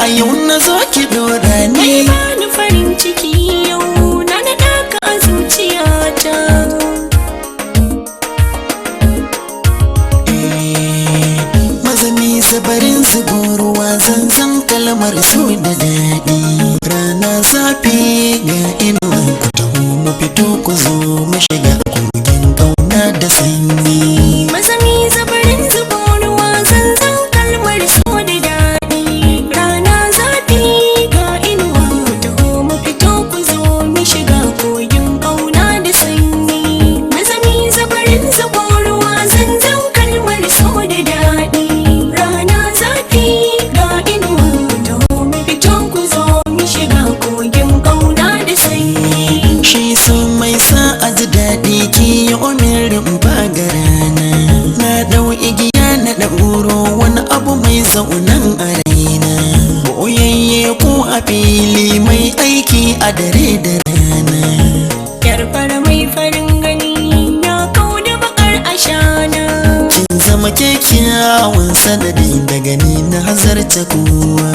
a yau na zo ki dora ni. Mai bani farin ciki yau na naɗa ka a zuciyata. Mazami zabarin zubo ruwa zanzan kalmar su da daɗi. Rana zafi ga inuwa ku taho mu fito ku zo mu shiga kogin ƙauna da sanyi. Mazami zabarin zubo ruwa zanzan kalmar so da daɗi. Rana zafi ga inuwa ku taho mu fito ku zo mu shiga kogin ƙauna da sanyi. Mazami zabarin zubo ruwa zanzan kalmar so da daɗi. Rana zafi ga inuwa ku taho mu fito ku zo mu shiga kogin ƙauna da sanyi. Shi so mai sa a ji daɗi ki yi umirin ba ga rana. Na dau igiya na ɗauro wani abu mai zaunan a raina. Boyayye ko a fili mai aiki a dare da rana. Yar fara mai farin gani ya kau da bakar ashana. Kin zama kyakkyawan sanadi da gani na hazarta kowa.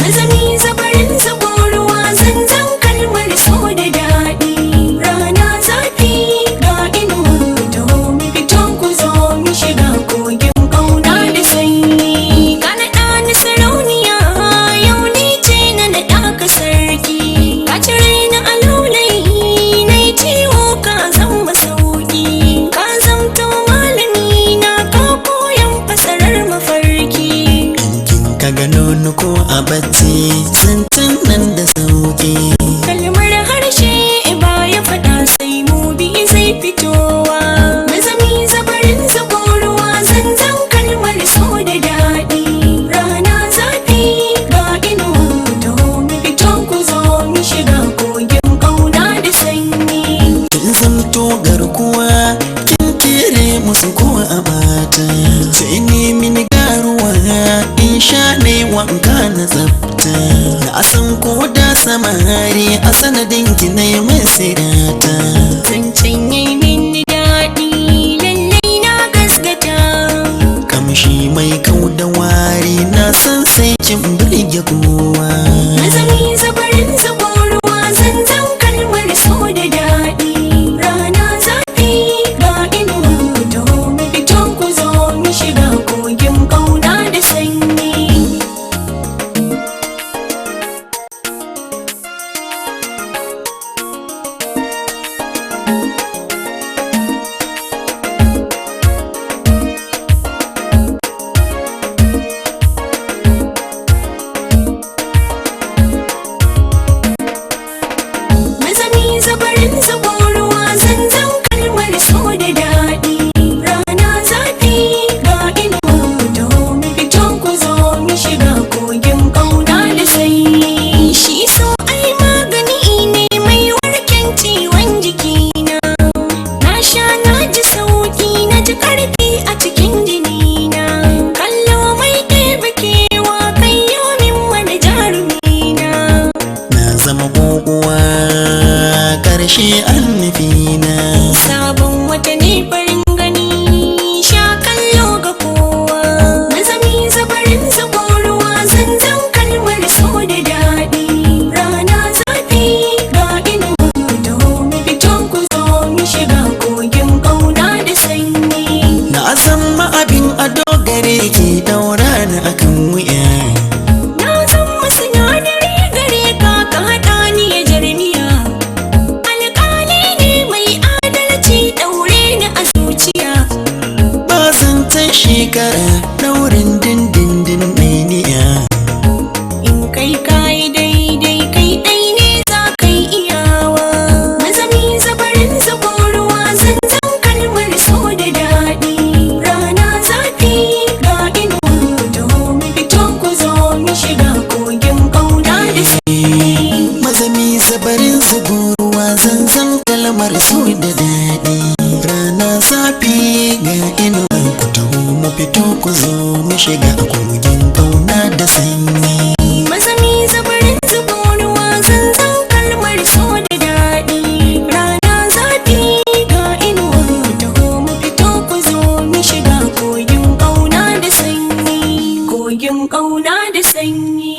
Mazami zabarin zubo ruwa zanzan kalmar so da daɗi. Rana zafi ga inuwa ku taho mu fito ku zo mu shiga kogin ƙauna da sanyi. Ka naɗa ni sarauniya yau ni ce na naɗa ka sarki. Ka cire ni a laulayi na yi ciwo ka zama sauƙi. Ka zamto malami na ka koyan fasarar mafarki. Kin ka gano ni ko a bacci zancen nan da sauki. Kalmar harshe ba ya faɗa sai mu bi zai fitowa. Mazami zabarin zubo ruwa zanzan kalmar so da daɗi. Rana zafi ga inuwa ku taho mu fito ku zo mu shiga kogin ƙauna da sanyi. Kin zamto garkuwa kin kere musu ko a mata. Sai ni mini garuwa in sha ne wanka na tsafta. Na san ko da samari a sanadin ki na yi mai sirata. Zancen yayi mini daɗi lallai na gasgata. Kamshi mai kau da wari na san sai kin birge kowa. Mazami zabarin zubo ruwa zanzan kalmar so da daɗi. Rana zafi ga inuwa ku taho mu fito ku zo mu shiga kogin ƙauna da sanyi. Mazami zabarin zubo ruwa zanzan kalmar so da daɗi. Rana zafi ga inuwa ku taho mu fito ku zo mu shiga kogin ƙauna da sanyi. Shi so ai magani ne mai warken ciwon jikina. Na sha na ji sauƙi na ji ƙarfi a cikin jinina. Kallo mai ɗebe kewa kai yomin wani jarumina. Na zama goguwa ƙarshe an nufina. Sabon wata ne farin gani sha kallo ga kowa. Mazami zabarin zubo ruwa zanzan kalmar so da daɗi. Rana zafi ga inuwa ku taho mu fito ku zo mu shiga kogin ƙauna da sanyi. Na zama abin ado gare ki daura ni akan wuya. Na zama sinadari gare ka ka haɗa ni ya jarmiya. Alƙali ne mai adalci ɗaure ni a zuciya. Ba zancen shekara daurin dindindin meniya. In kai kayi daidai kai ɗai ne za kai iyawa. Mazami zabarin zubo ruwa zanzan kalmar so da daɗi. Rana zafi ga inuwa ku taho mu fito ku zo mu shiga kogin ƙauna da sanyi. Mazami zabarin zubo ruwa zanzan kalmar su da daɗi. Rana zafi ga inuwa ku taho mu fito ku zo mu shiga kogin ƙauna da sanyi. Mazami zabarin zubo ruwa zanzan kalmar so da daɗi. Rana zafi ga inuwa ku taho mu fito ku zo mu shiga kogin ƙauna da sanyi. Kogin ƙauna da sanyi.